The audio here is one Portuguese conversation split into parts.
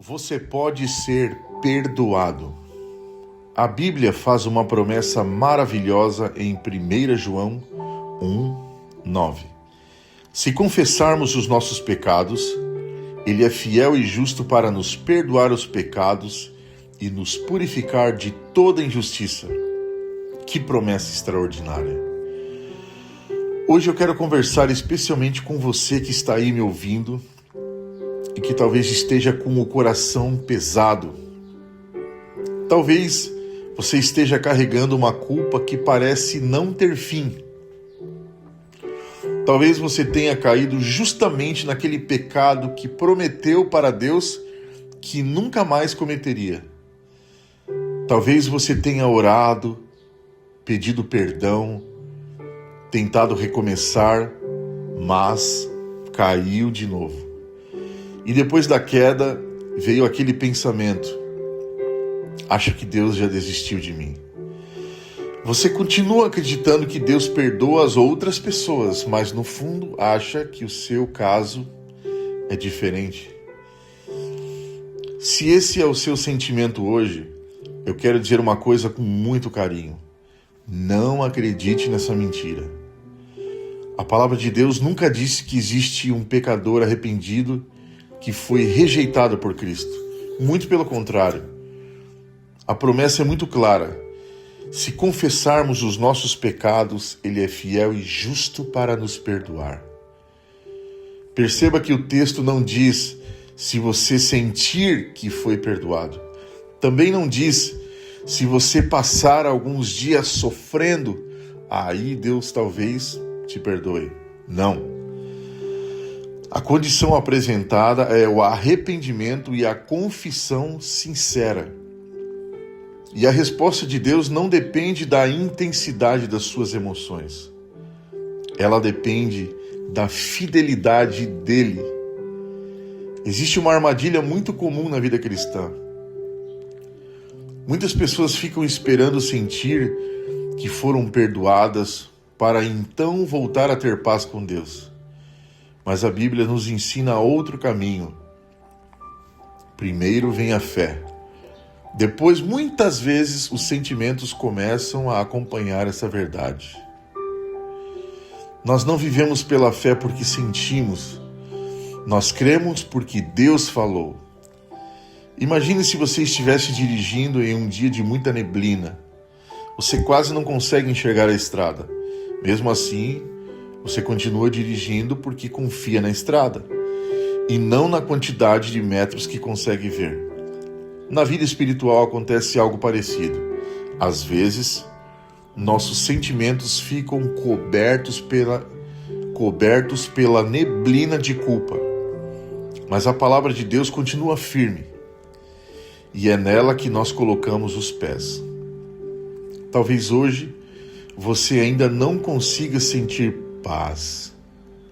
Você pode ser perdoado. A Bíblia faz uma promessa maravilhosa em 1 João 1:9. Se confessarmos os nossos pecados, Ele é fiel e justo para nos perdoar os pecados e nos purificar de toda injustiça. Que promessa extraordinária! Hoje eu quero conversar especialmente com você que está aí me ouvindo e que talvez esteja com o coração pesado. Talvez você esteja carregando uma culpa que parece não ter fim. Talvez você tenha caído justamente naquele pecado que prometeu para Deus que nunca mais cometeria. Talvez você tenha orado, pedido perdão, tentado recomeçar, mas caiu de novo. E depois da queda veio aquele pensamento: acho que Deus já desistiu de mim. Você continua acreditando que Deus perdoa as outras pessoas, mas no fundo acha que o seu caso é diferente. Se esse é o seu sentimento hoje, eu quero dizer uma coisa com muito carinho: não acredite nessa mentira. A palavra de Deus nunca disse que existe um pecador arrependido que foi rejeitado por Cristo. Muito pelo contrário. A promessa é muito clara. Se confessarmos os nossos pecados, Ele é fiel e justo para nos perdoar. Perceba que o texto não diz se você sentir que foi perdoado. Também não diz se você passar alguns dias sofrendo, aí Deus talvez te perdoe. Não. A condição apresentada é o arrependimento e a confissão sincera. E a resposta de Deus não depende da intensidade das suas emoções. Ela depende da fidelidade dele. Existe uma armadilha muito comum na vida cristã. Muitas pessoas ficam esperando sentir que foram perdoadas para então voltar a ter paz com Deus. Mas a Bíblia nos ensina outro caminho. Primeiro vem a fé. Depois, muitas vezes, os sentimentos começam a acompanhar essa verdade. Nós não vivemos pela fé porque sentimos. Nós cremos porque Deus falou. Imagine se você estivesse dirigindo em um dia de muita neblina. Você quase não consegue enxergar a estrada. Mesmo assim, você continua dirigindo porque confia na estrada e não na quantidade de metros que consegue ver. Na vida espiritual acontece algo parecido. Às vezes, nossos sentimentos ficam cobertos pela neblina de culpa. Mas a palavra de Deus continua firme e é nela que nós colocamos os pés. Talvez hoje você ainda não consiga sentir paz.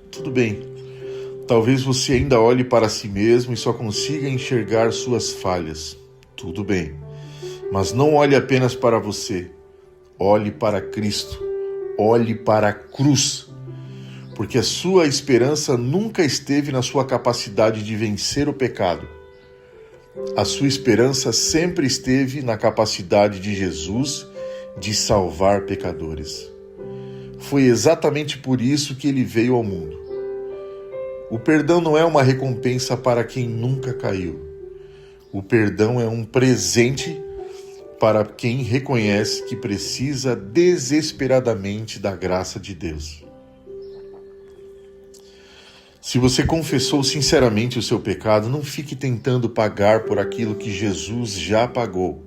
Tudo bem. Talvez você ainda olhe para si mesmo e só consiga enxergar suas falhas. Tudo bem. Mas não olhe apenas para você. Olhe para Cristo. Olhe para a cruz. Porque a sua esperança nunca esteve na sua capacidade de vencer o pecado. A sua esperança sempre esteve na capacidade de Jesus de salvar pecadores. Foi exatamente por isso que ele veio ao mundo. O perdão não é uma recompensa para quem nunca caiu. O perdão é um presente para quem reconhece que precisa desesperadamente da graça de Deus. Se você confessou sinceramente o seu pecado, não fique tentando pagar por aquilo que Jesus já pagou.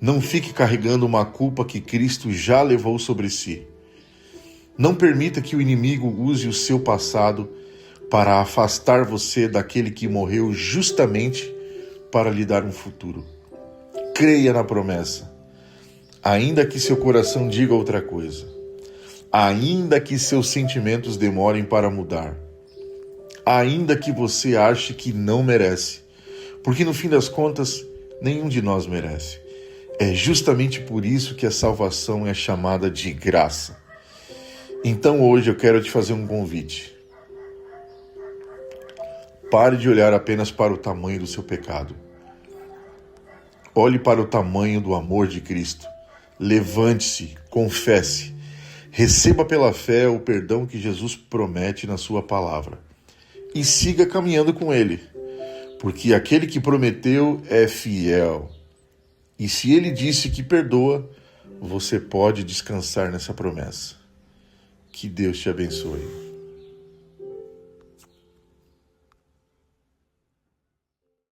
Não fique carregando uma culpa que Cristo já levou sobre si. Não permita que o inimigo use o seu passado para afastar você daquele que morreu justamente para lhe dar um futuro. Creia na promessa, ainda que seu coração diga outra coisa, ainda que seus sentimentos demorem para mudar, ainda que você ache que não merece, porque no fim das contas, nenhum de nós merece. É justamente por isso que a salvação é chamada de graça. Então hoje eu quero te fazer um convite. Pare de olhar apenas para o tamanho do seu pecado. Olhe para o tamanho do amor de Cristo. Levante-se, confesse. Receba pela fé o perdão que Jesus promete na sua palavra. E siga caminhando com Ele, porque aquele que prometeu é fiel. E se Ele disse que perdoa, você pode descansar nessa promessa. Que Deus te abençoe.